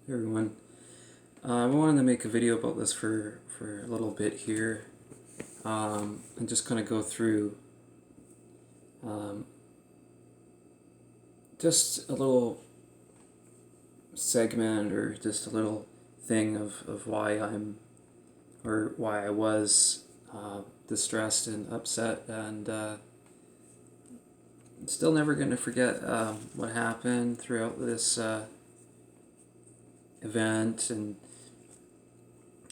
Hey everyone. I wanted to make a video about this for a little bit here, and just kind of go through um, just a little segment or just a little thing of why why I was distressed and upset, and still never going to forget what happened throughout this event and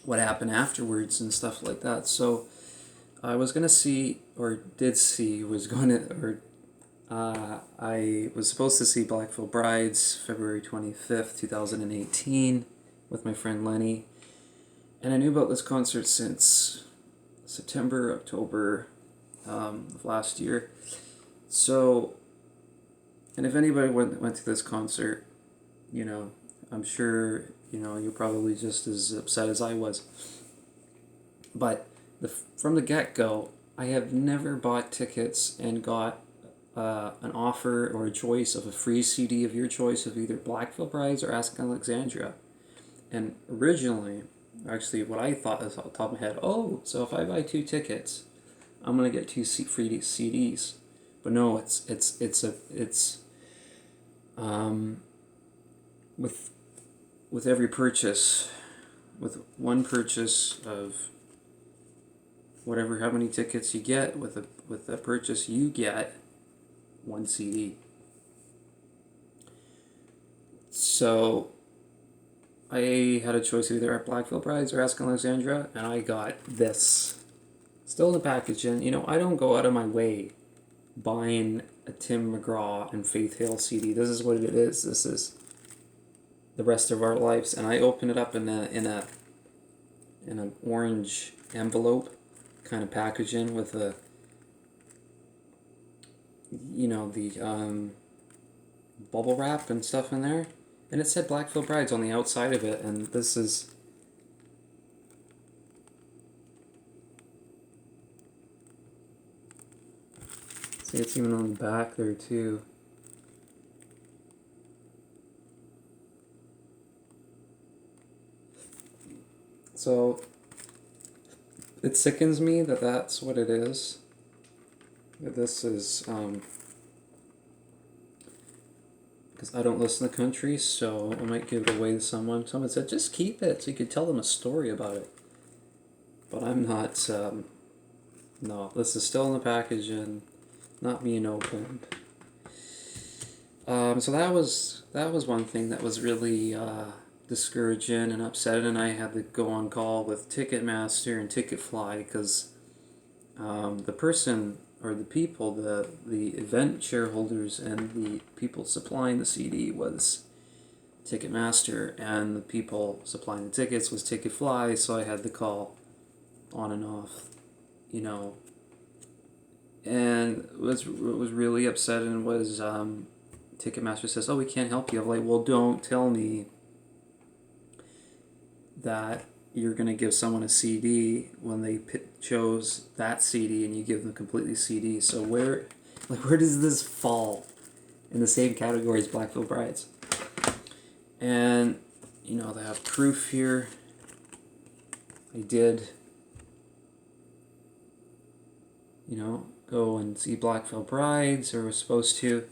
what happened afterwards and stuff like that. So I was gonna see, or did see, was going to, or I was supposed to see Black Veil Brides February 25th, 2018, with my friend Lenny. And I knew about this concert since September, October of last year. So, and if anybody went to this concert, I'm sure, you're probably just as upset as I was. But from the get-go, I have never bought tickets and got an offer or a choice of a free CD of your choice of either Black Veil Brides or Ask Alexandria. And originally, actually, what I thought was off the top of my head, oh, so if I buy 2 tickets, I'm gonna get 2 free CDs. But no, it's with every purchase, with one purchase of how many tickets you get, with a purchase you get 1 CD. So I had a choice either at Black Veil Brides or Ask Alexandria, and I got this. Still in the package, and I don't go out of my way buying a Tim McGraw and Faith Hill CD. This is what it is. This is The Rest of Our Lives, and I open it up in an orange envelope kind of packaging with the bubble wrap and stuff in there, and it said Black Veil Brides on the outside of it, and this is see, it's even on the back there too. So it sickens me that that's what it is. That this is because I don't listen to country, so I might give it away to someone. Someone said, just keep it so you could tell them a story about it. But I'm not, no, this is still in the package and not being opened. So that was one thing that was really discouraging and upsetting, and I had to go on call with Ticketmaster and Ticketfly because the person or the people, the event shareholders and the people supplying the CD was Ticketmaster, and the people supplying the tickets was Ticketfly, so I had to call on and off, and what was really upsetting was Ticketmaster says, oh, we can't help you. I'm like, well, don't tell me that you're going to give someone a CD when they chose that CD and you give them completely CD. So where does this fall in the same category as Black Veil Brides? And they have proof here. I did go and see Black Veil Brides, or was supposed to.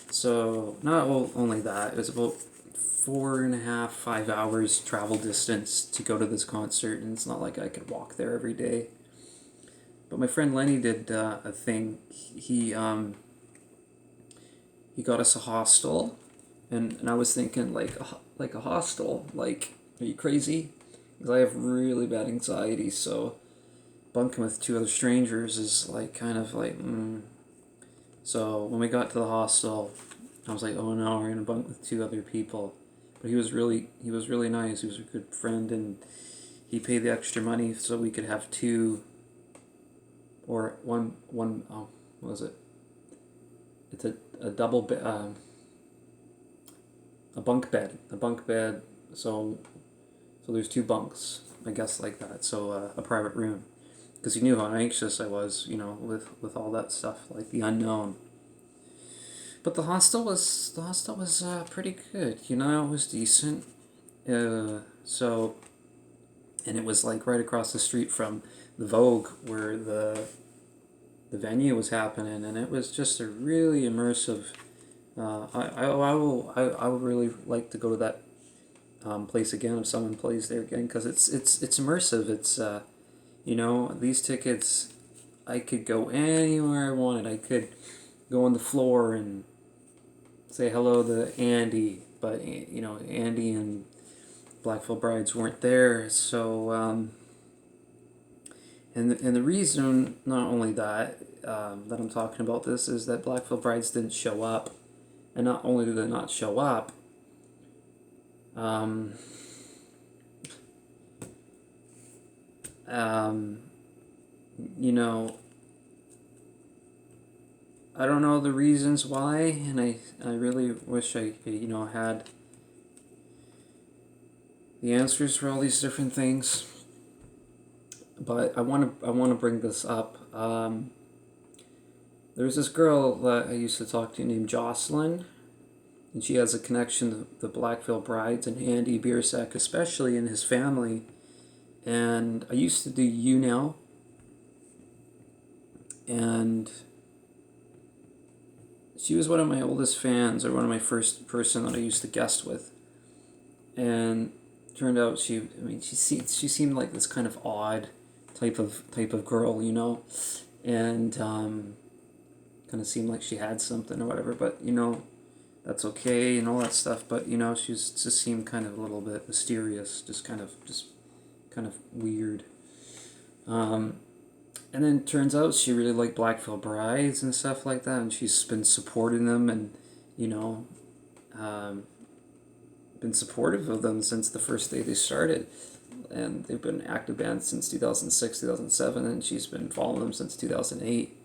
So not only that, it was about 4.5, 5 hours travel distance to go to this concert, and it's not like I could walk there every day. But my friend Lenny did a thing. He got us a hostel, and I was thinking like a hostel. Like, are you crazy? Because I have really bad anxiety, so bunking with 2 other strangers is like kind of like. So when we got to the hostel, I was like, oh no, we're gonna bunk with 2 other people. But he was really nice. He was a good friend, and he paid the extra money so we could have 2 or one. What was it? It's a double bed, a bunk bed. So there's 2 bunks, I guess, like that. So a private room, because he knew how anxious I was, with all that stuff, like the unknown. But the hostel was pretty good. It was decent. So, and it was like right across the street from the Vogue where the venue was happening, and it was just a really immersive. I would really like to go to that place again if someone plays there again, because it's immersive. It's these tickets, I could go anywhere I wanted. I could go on the floor and say hello to Andy, but Andy and Black Veil Brides weren't there, so and the reason, not only that I'm talking about this, is that Black Veil Brides didn't show up, and not only did they not show up, um, um, you know, I don't know the reasons why, and I really wish I had the answers for all these different things. But I want to bring this up. There's this girl that I used to talk to named Jocelyn, and she has a connection to the Black Veil Brides and Andy Biersack, especially in his family. And I used to do You Now, and she was one of my oldest fans, or one of my first person that I used to guest with. And turned out she seemed like this kind of odd type of girl, and kind of seemed like she had something or whatever, but that's okay and all that stuff, but she just seemed kind of a little bit mysterious, just kind of weird. And then it turns out she really liked Black Veil Brides and stuff like that, and she's been supporting them, and been supportive of them since the first day they started. And they've been an active band since 2006, 2007, and she's been following them since 2008.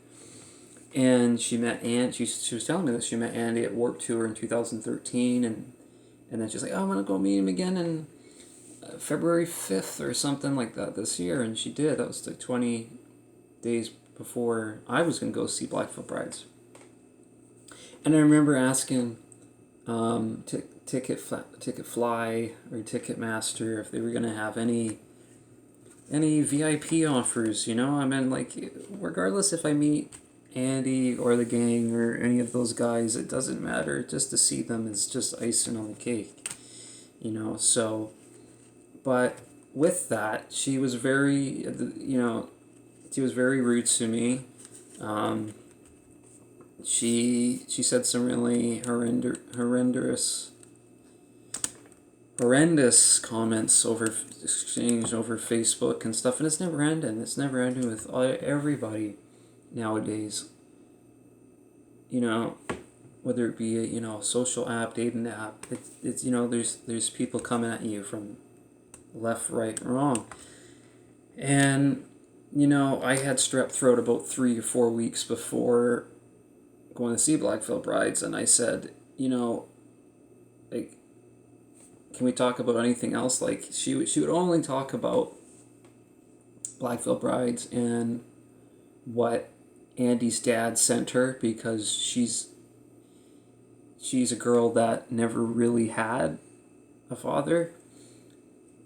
And she met she was telling me that she met Andy at Warped Tour in 2013, and then she's like, oh, I'm going to go meet him again in February 5th or something like that this year, and she did. That was like 20 days before I was going to go see Black Veil Brides. And I remember asking Ticketfly or Ticketmaster if they were going to have any VIP offers, I mean, like, regardless if I meet Andy or the gang or any of those guys, it doesn't matter. Just to see them is just icing on the cake, so, but with that, she was very, she was very rude to me. She said some really horrendous comments exchanged over Facebook and stuff, and it's never ending. It's never ending with everybody nowadays. Whether it be a social app, dating app, it's there's people coming at you from left, right, and wrong. And I had strep throat about 3 or 4 weeks before going to see Black Veil Brides, and I said, like, can we talk about anything else? Like, she would only talk about Black Veil Brides and what Andy's dad sent her, because she's a girl that never really had a father,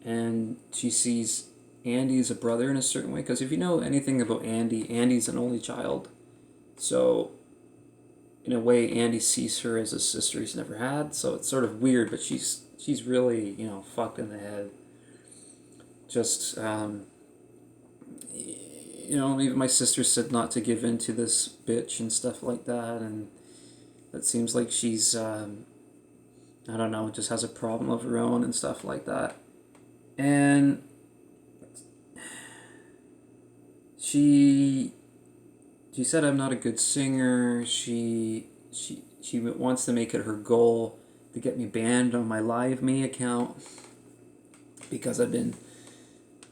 and she sees Andy as a brother in a certain way, because if you know anything about Andy's an only child, so in a way Andy sees her as a sister he's never had, so it's sort of weird, but she's really fucked in the head. Just even my sister said not to give in to this bitch and stuff like that, and it seems like she's I don't know, just has a problem of her own and stuff like that. And she said I'm not a good singer. She wants to make it her goal to get me banned on my Live Me account, because I've been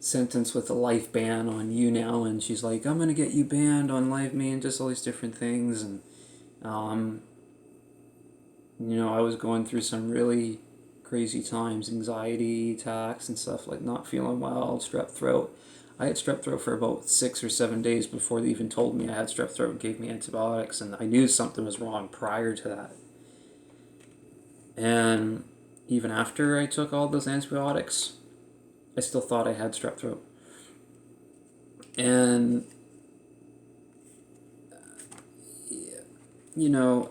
sentenced with a life ban on You Now, and she's like, I'm gonna get you banned on Live Me and just all these different things. And I was going through some really crazy times, anxiety attacks and stuff, like not feeling well, strep throat. I had strep throat for about 6 or 7 days before they even told me I had strep throat and gave me antibiotics, and I knew something was wrong prior to that. And even after I took all those antibiotics, I still thought I had strep throat. And, you know,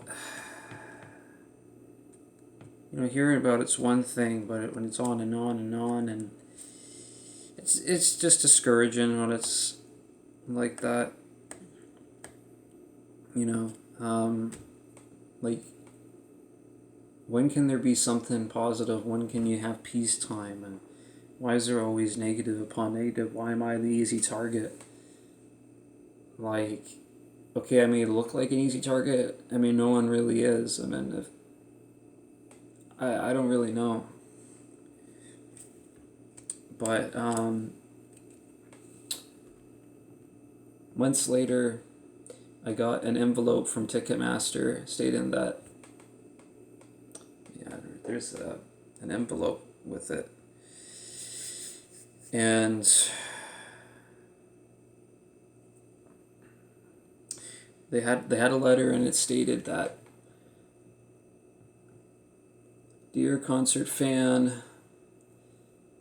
hearing about it's one thing, but when it's on and on and on, and it's just discouraging when it's like that. Like, when can there be something positive? When can you have peacetime? And why is there always negative upon negative? Why am I the easy target? Like, okay, I may look like an easy target. I mean, no one really is. I mean, if I don't really know. But months later, I got an envelope from Ticketmaster stating that, yeah, there's an envelope with it. And they had a letter, and it stated that, dear concert fan,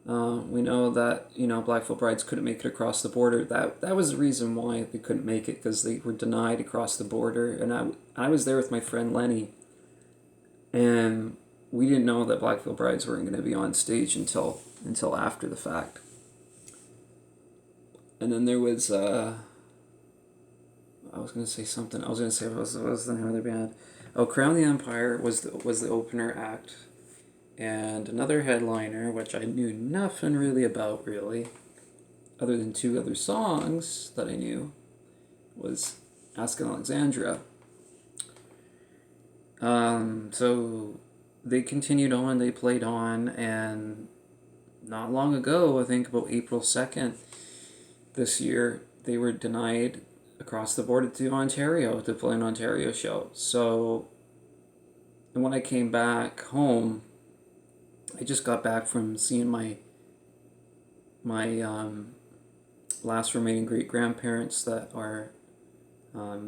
we know that Blackfoot Brides couldn't make it across the border. That was the reason why they couldn't make it, because they were denied across the border. And I was there with my friend Lenny, and we didn't know that Blackfoot Brides weren't going to be on stage until after the fact. And then there was I was going to say something. I was going to say what was the name of their band? Oh, Crown the Empire was the opener act. And another headliner, which I knew nothing really about, really, other than 2 other songs that I knew, was Asking Alexandria. So they continued on, they played on, and not long ago, I think about April 2nd this year, they were denied across the border to Ontario to play an Ontario show. So, and when I came back home, I just got back from seeing my last remaining great grandparents that are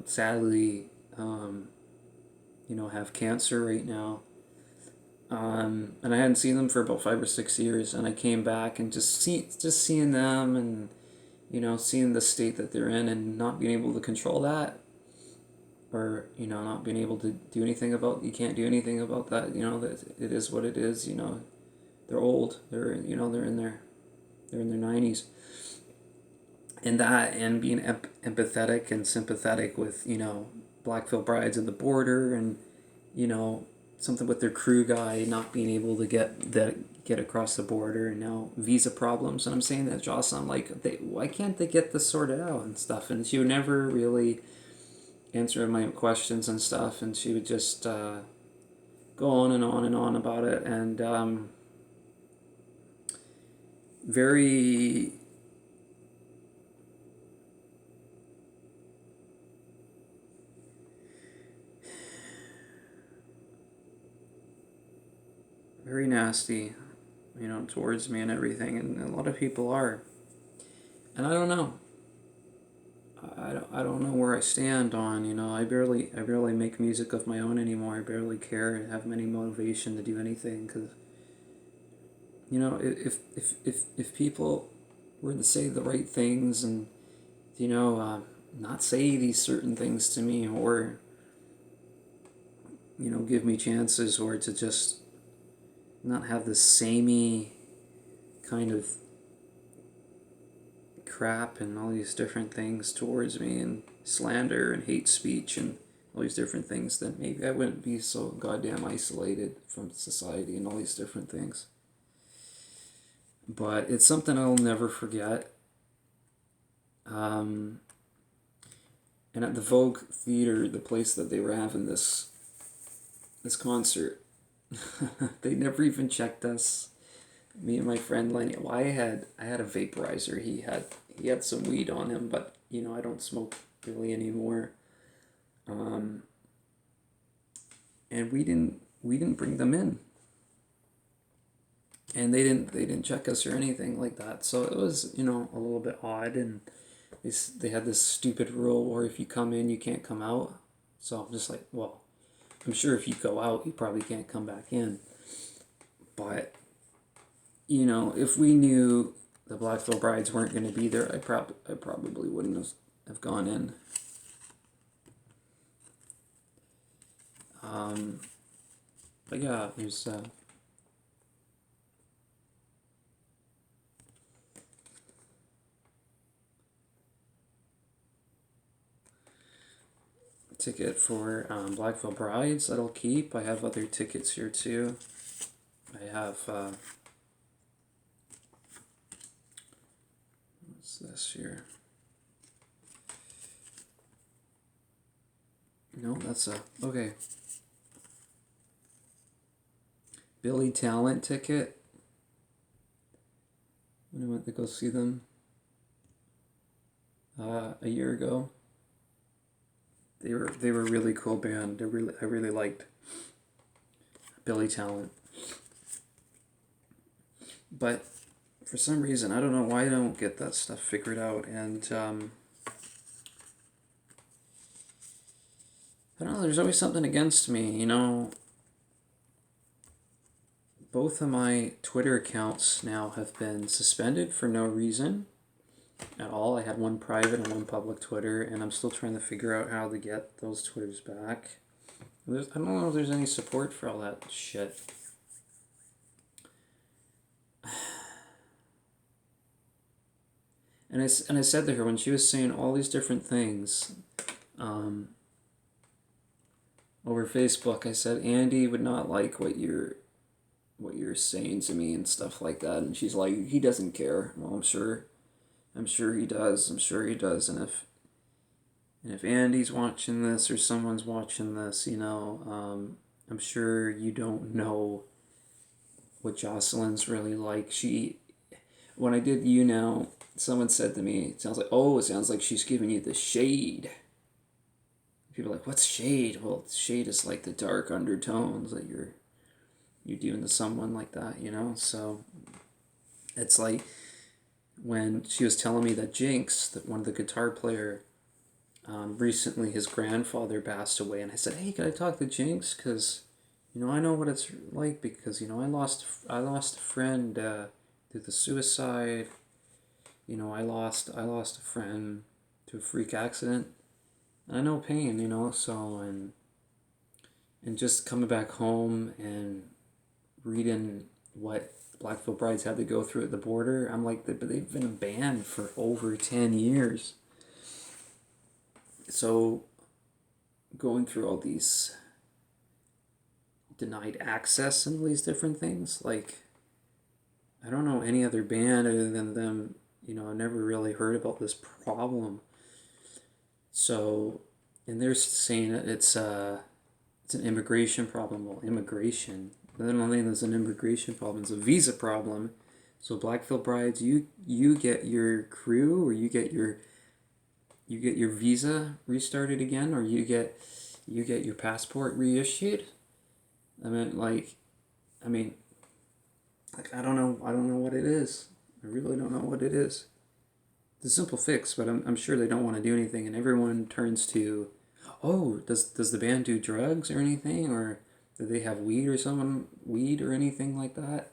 sadly have cancer right now. And I hadn't seen them for about 5 or 6 years, and I came back and just seeing them, and seeing the state that they're in, and not being able to control that, or not being able to do anything about. You can't do anything about that. That it is what it is. They're old. They're in their 90s. And that, and being empathetic and sympathetic with Blackfoot Brides at the border, and something with their crew guy not being able to get across the border, and now visa problems. And I'm saying that Jocelyn, like, why can't they get this sorted out and stuff? And she would never really answer my questions and stuff, and she would just go on and on and on about it. And very very nasty, towards me and everything, and a lot of people are. And I don't know. I don't know where I stand on, I barely make music of my own anymore. I barely care and have any motivation to do anything, because if people were to say the right things, and not say these certain things to me, or give me chances, or to just not have this samey kind of crap and all these different things towards me, and slander and hate speech and all these different things, then maybe I wouldn't be so goddamn isolated from society and all these different things. But it's something I'll never forget. And at the Vogue Theater, the place that they were having this concert, they never even checked us. Me and my friend Lenny. Well, I had a vaporizer. He had some weed on him, but I don't smoke really anymore. And we didn't bring them in, and they didn't check us or anything like that. So it was a little bit odd, and they had this stupid rule where if you come in, you can't come out. So I'm just like, well, I'm sure if you go out, you probably can't come back in. But, if we knew the Black Veil Brides weren't going to be there, I probably wouldn't have gone in. But yeah, there's ticket for Black Veil Brides that'll keep. I have other tickets here too. I have what's this here? No, that's okay. Billy Talent ticket. When I went to go see them a year ago. They were a really cool band. I really liked Billy Talent. But for some reason, I don't know why I don't get that stuff figured out. And I don't know, there's always something against me, Both of my Twitter accounts now have been suspended for no reason at all. I had one private and one public Twitter, and I'm still trying to figure out how to get those Twitters back. I don't know if there's any support for all that shit. And I said to her when she was saying all these different things over Facebook, I said, Andy would not like what you're saying to me and stuff like that. And she's like, he doesn't care. Well, I'm sure he does. And if Andy's watching this or someone's watching this, I'm sure you don't know what Jocelyn's really like. When I did You Now, someone said to me, it sounds like she's giving you the shade. People are like, what's shade? Well, shade is like the dark undertones that you're doing to someone like that, So it's like when she was telling me that Jinx, that one of the guitar player, recently his grandfather passed away, and I said, hey, can I talk to Jinx? Because, I know what it's like, because, I lost a friend through the suicide. I lost a friend to a freak accident. I know pain, so, and just coming back home and reading what Black Veil Brides had to go through at the border, I'm like, but they've been banned for over 10 years. So, going through all these denied access and all these different things, like, I don't know any other band other than them, I never really heard about this problem. So, and they're saying that it's an immigration problem. Well, immigration. I don't think there's an immigration problem. It's a visa problem. So Black Veil Brides, you get your crew, or you get your visa restarted again, or you get your passport reissued. I don't know what it is. I really don't know what it is. It's a simple fix, but I'm sure they don't want to do anything, and everyone turns to, oh, does the band do drugs or anything, or do they have weed or anything like that?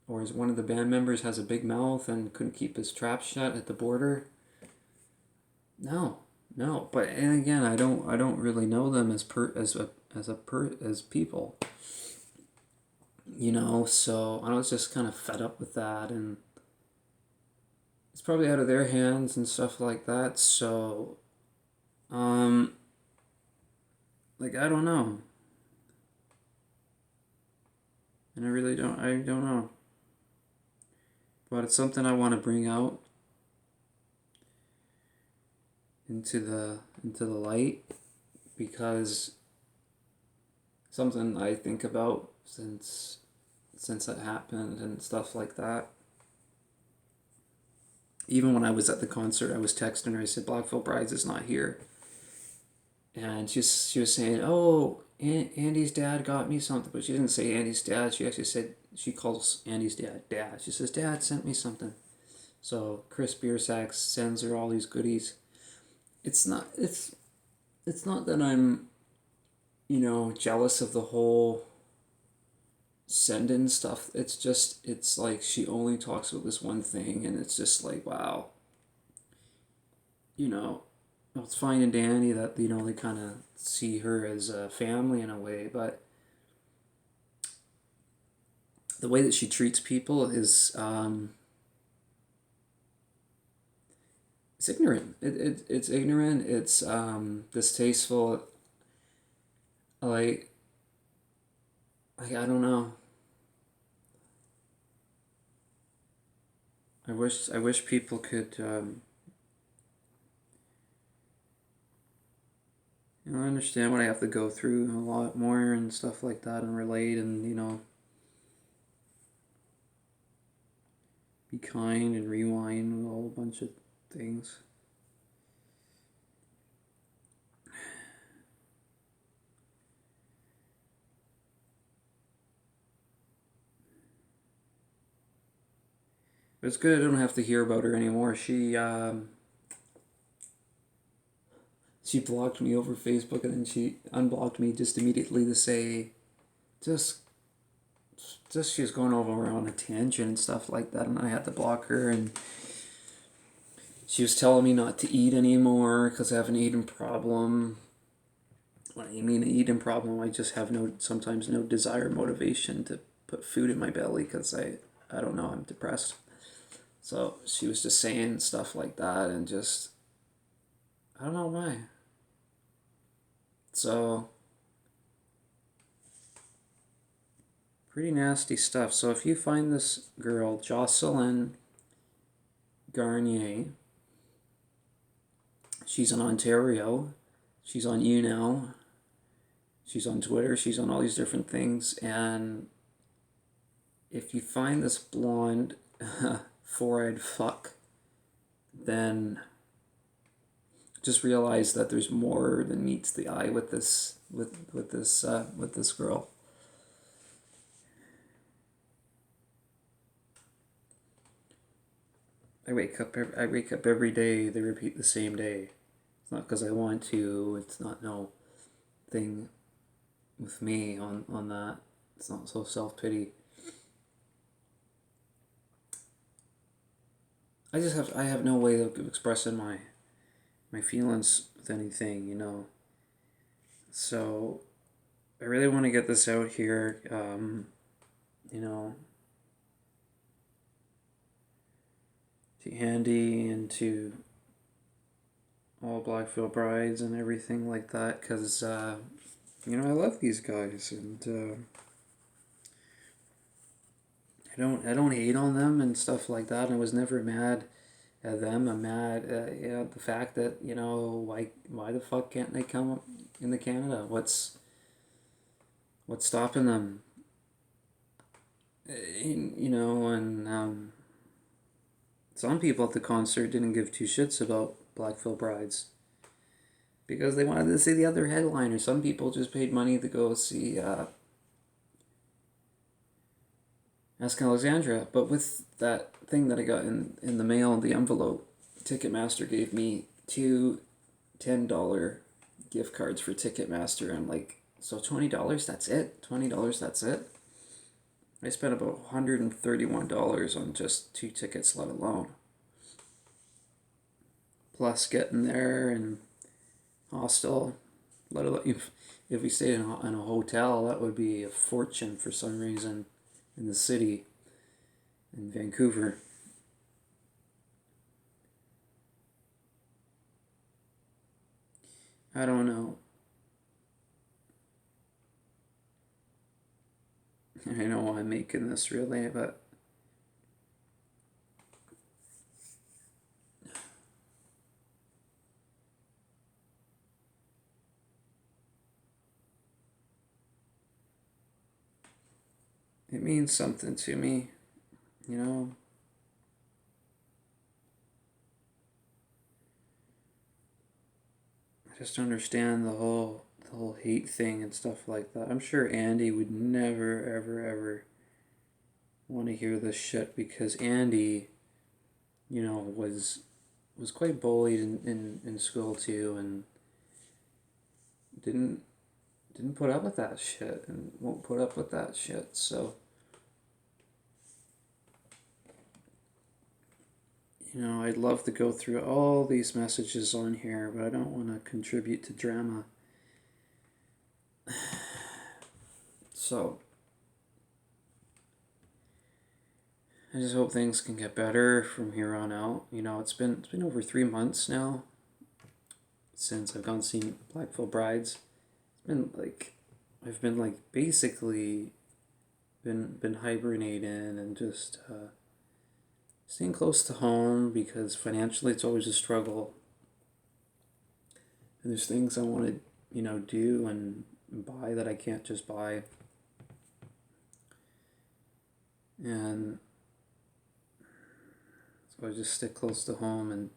Or is one of the band members has a big mouth and couldn't keep his trap shut at the border? No. But and again, I don't really know them as people. So I was just kind of fed up with that, and it's probably out of their hands and stuff like that. So, I don't know. And I don't know. But it's something I want to bring out into the light, because something I think about since it happened and stuff like that. Even when I was at the concert, I was texting her. I said, Black Veil Brides is not here. And she was saying, oh, Andy's dad got me something. But she didn't say Andy's dad. She actually said, she calls Andy's dad Dad. She says, Dad sent me something. So Chris Biersack sends her all these goodies. It's not that I'm, jealous of the whole send in stuff. It's like she only talks about this one thing, and it's just like, wow. You know, it's fine and dandy that, they kind of see her as a family in a way, but the way that she treats people is it's ignorant. It's ignorant. It's distasteful. Like, I don't know. I wish people could understand what I have to go through a lot more and stuff like that, and relate, and be kind and rewind a whole bunch of things. But it's good I don't have to hear about her anymore. She blocked me over Facebook, and then she unblocked me just immediately to say, just she was going over on a tangent and stuff like that, and I had to block her. And she was telling me not to eat anymore because I have an eating problem. When I mean an eating problem, I just have sometimes no desire, motivation to put food in my belly because I don't know, I'm depressed. So she was just saying stuff like that, and just, I don't know why. So, pretty nasty stuff. So if you find this girl, Jocelyn Garnier, she's in Ontario, she's on YouNow, she's on Twitter, she's on all these different things, and if you find this blonde four-eyed fuck, then just realize that there's more than meets the eye with this girl. I wake up every day. They repeat the same day. It's not because I want to. It's not no thing with me on that. It's not so self-pity. I have no way of expressing my feelings with anything. So I really want to get this out here. To Andy and to all Blackfield brides and everything like that, because I love these guys, and I don't hate on them and stuff like that. And I was never mad at them. I'm mad at the fact that why the fuck can't they come into Canada? What's stopping them? And some people at the concert didn't give two shits about Blackfield brides because they wanted to see the other headliner. Some people just paid money to go see Ask Alexandra. But with that thing that I got in the mail, the envelope, Ticketmaster gave me two $10 gift cards for Ticketmaster. I'm like, so $20, that's it? $20, that's it? I spent about $131 on just 2 tickets, let alone. Plus getting there and hostel. Let alone if we stayed in a hotel, that would be a fortune for some reason in the city, in Vancouver. I don't know. I know why I'm making this really, but it means something to me. I just understand the whole hate thing and stuff like that. I'm sure Andy would never ever ever want to hear this shit because Andy, was quite bullied in school too, and didn't put up with that shit and won't put up with that shit. So I'd love to go through all these messages on here, but I don't want to contribute to drama. So, I just hope things can get better from here on out. It's been over 3 months now since I've gone seen Blackville Brides. I've been basically been hibernating and just staying close to home because financially it's always a struggle. And there's things I want to, do and buy that I can't just buy. And so I just stick close to home, and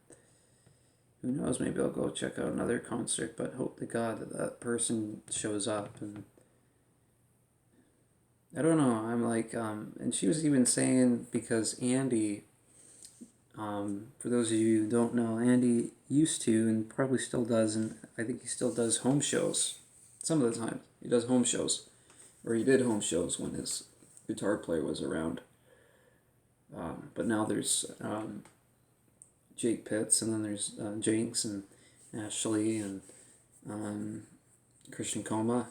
who knows, maybe I'll go check out another concert, but hope to God that person shows up. And I don't know, and she was even saying, because Andy, for those of you who don't know, Andy used to and probably still does, and I think he still does home shows. Some of the time he does home shows, or he did home shows when his guitar player was around. But now there's Jake Pitts, and then there's Jinx and Ashley and Christian Coma.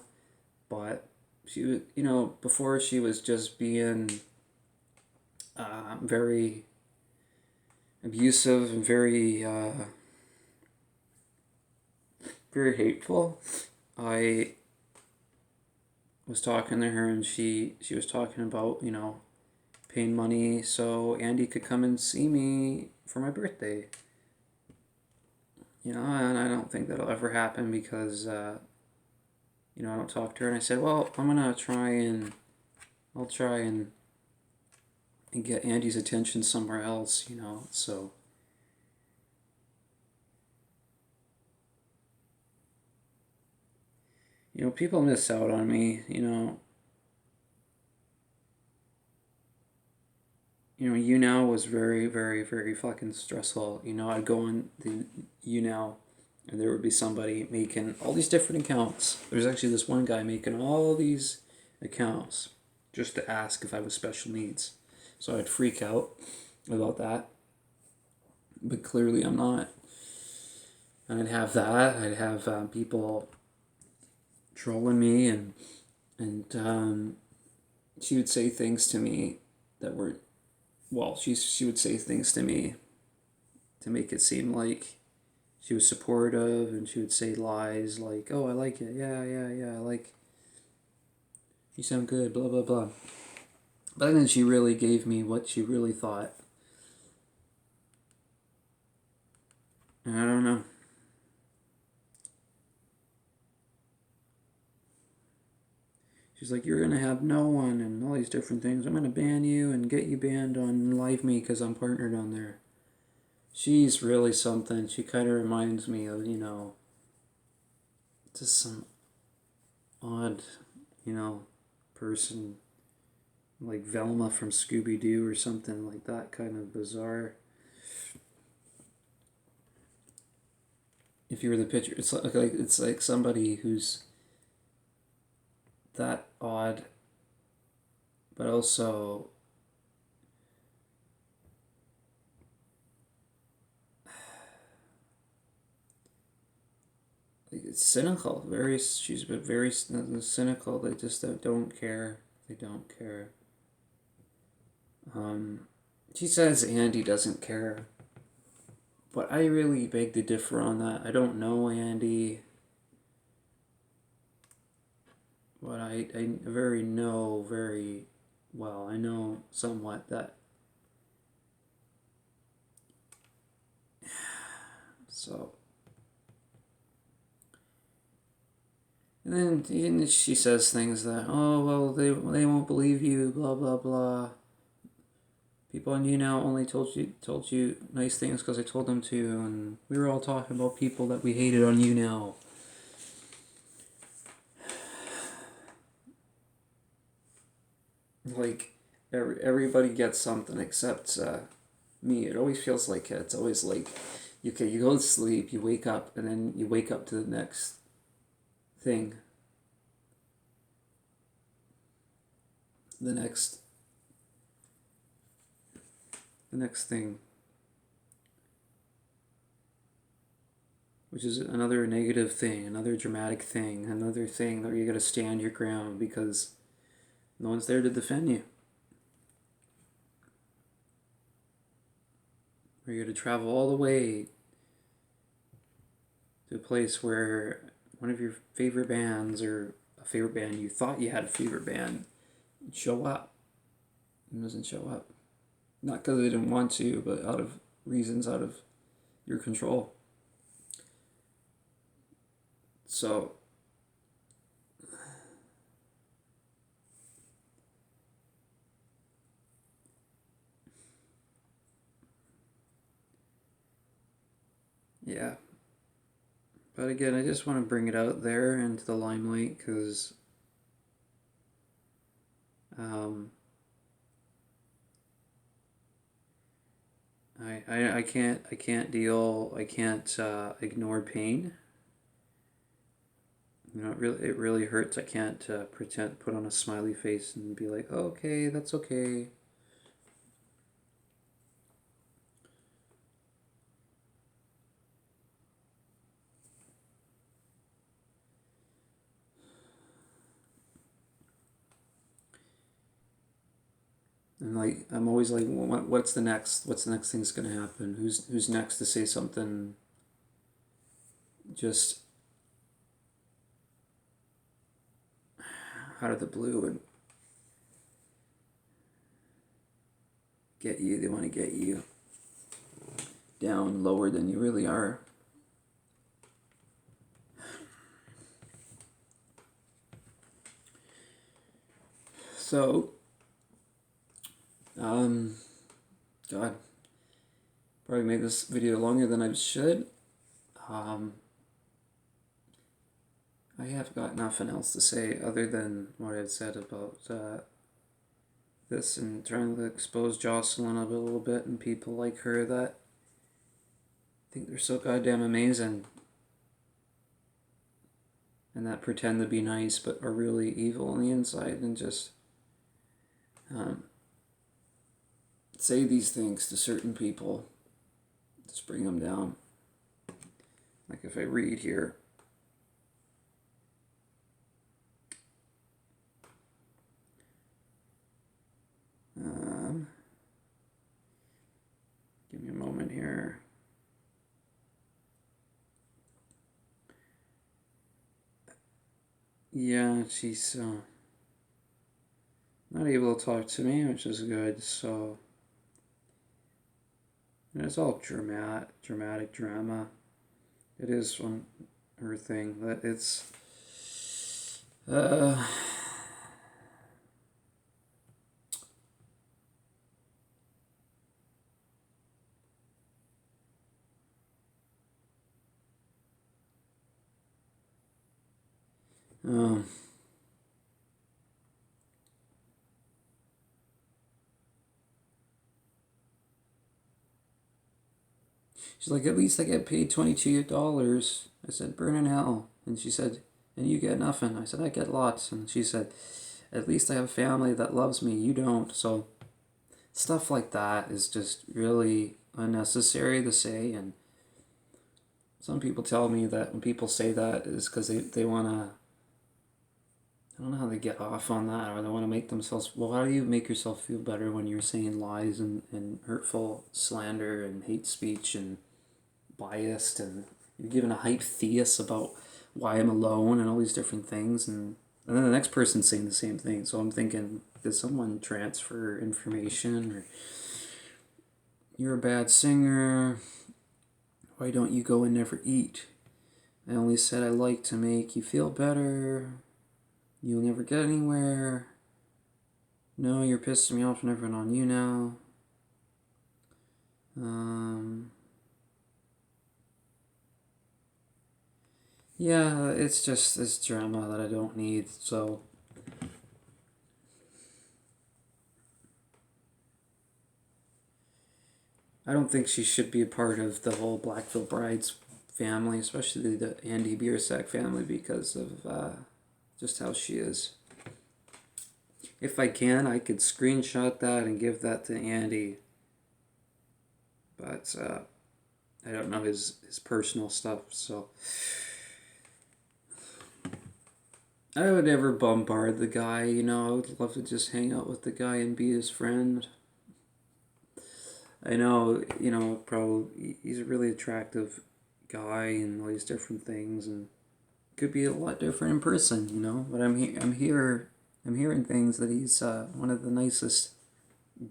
But she was, before she was just being very abusive and very very hateful. I was talking to her, and she was talking about, paying money so Andy could come and see me for my birthday. And I don't think that'll ever happen because, I don't talk to her. And I said, well, I'll try and get Andy's attention somewhere else, so. People miss out on me, YouNow was very, very, very fucking stressful. I'd go on the YouNow, and there would be somebody making all these different accounts. There's actually this one guy making all these accounts just to ask if I was special needs. So I'd freak out about that. But clearly I'm not. And I'd have that. I'd have people trolling me, and she would say things to me that were, well, she would say things to me to make it seem like she was supportive, and she would say lies like, oh, I like it, yeah, I like, you sound good, blah, blah, blah. But then she really gave me what she really thought. And I don't know. She's like, you're going to have no one and all these different things. I'm going to ban you and get you banned on Live Me because I'm partnered on there. She's really something. She kind of reminds me of, just some odd, person like Velma from Scooby-Doo or something like that, kind of bizarre. If you were the picture, it's like somebody who's that odd, but also it's cynical. She's been very cynical. They just don't care. They don't care. She says Andy doesn't care, but I really beg to differ on that. I don't know Andy, but I very well. I know somewhat that. So. And then she says things that, oh, well, they won't believe you, blah, blah, blah. People on YouNow only told you nice things because I told them to, and we were all talking about people that we hated on YouNow. Like, everybody gets something except me. It always feels like it's always like, okay, you go to sleep, you wake up, and then you wake up to the next thing. The next thing. which is another negative thing, another dramatic thing, another thing that you got to stand your ground because no one's there to defend you. Or you got to travel all the way to a place where one of your favorite bands or a favorite band you thought you had a favorite band show up. It doesn't show up. Not because they didn't want to, but out of reasons out of your control. So, yeah. But again, I just want to bring it out there into the limelight because um, I can't deal, I can't ignore pain. You know, it really hurts. I can't put on a smiley face and be like, oh, okay, that's okay. And like, I'm always like, what's the next? What's the next thing's gonna happen? Who's next to say something? Just out of the blue and get you. They want to get you down lower than you really are. So, God, probably made this video longer than I should. I have got nothing else to say other than what I've said about this and trying to expose Jocelyn a little bit and people like her that think they're so goddamn amazing and that pretend to be nice but are really evil on the inside and just say these things to certain people, just bring them down. Like if I read here, give me a moment here. Yeah, she's not able to talk to me, which is good. So it's all dramatic drama. It is one her thing that it's um she's like, at least I get paid $22. I said, burn in hell. And she said, and you get nothing. I said, I get lots. And she said, at least I have a family that loves me. You don't. So stuff like that is just really unnecessary to say. And some people tell me that when people say that is because they want to, I don't know how they get off on that, or they want to make themselves, well, how do you make yourself feel better when you're saying lies and hurtful slander and hate speech and biased and you're giving a hype theus about why I'm alone and all these different things and then the next person's saying the same thing. So I'm thinking, did someone transfer information or you're a bad singer? Why don't you go and never eat? I only said I like to make you feel better. You'll never get anywhere. No, you're pissing me off and everyone on you now. Yeah, it's just this drama that I don't need, so I don't think she should be a part of the whole Blackville Brides family, especially the Andy Biersack family, because of just how she is. If I can, I could screenshot that and give that to Andy. But I don't know his personal stuff, so I would never bombard the guy, you know. I would love to just hang out with the guy and be his friend. I know, you know, probably he's a really attractive guy and all these different things, and could be a lot different in person, you know. But I'm hearing things that he's one of the nicest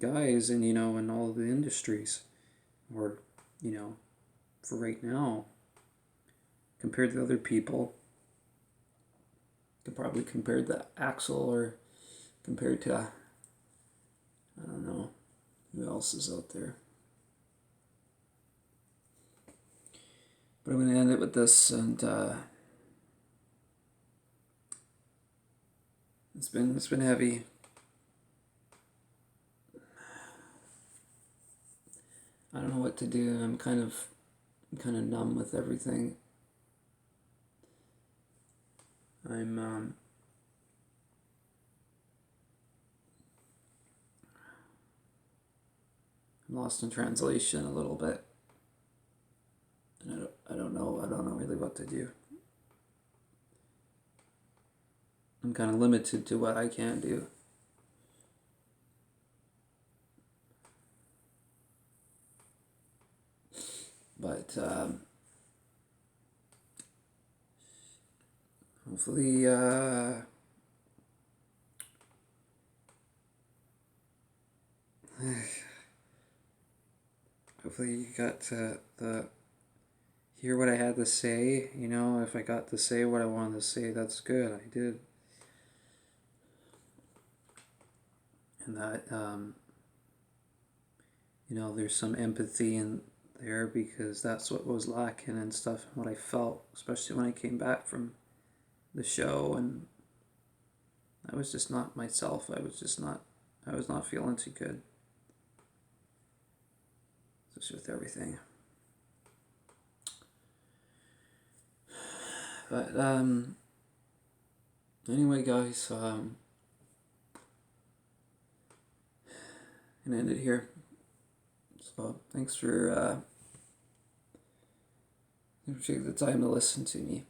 guys in, you know, in all of the industries, or, you know, for right now, compared to other people. Could probably compare to Axel, or compared to, I don't know, who else is out there. But I'm gonna end it with this, and it's been heavy. I don't know what to do. I'm kind of numb with everything. I'm lost in translation a little bit, and I don't know really what to do. I'm kind of limited to what I can do. But hopefully, hopefully you got the hear what I had to say. You know, if I got to say what I wanted to say, that's good. I did, and that you know, there's some empathy in there, because that's what was lacking and stuff, and what I felt, especially when I came back from the show, and I was just not myself. I was not feeling too good, just with everything. But anyway, guys, gonna end it here. So thanks for taking the time to listen to me.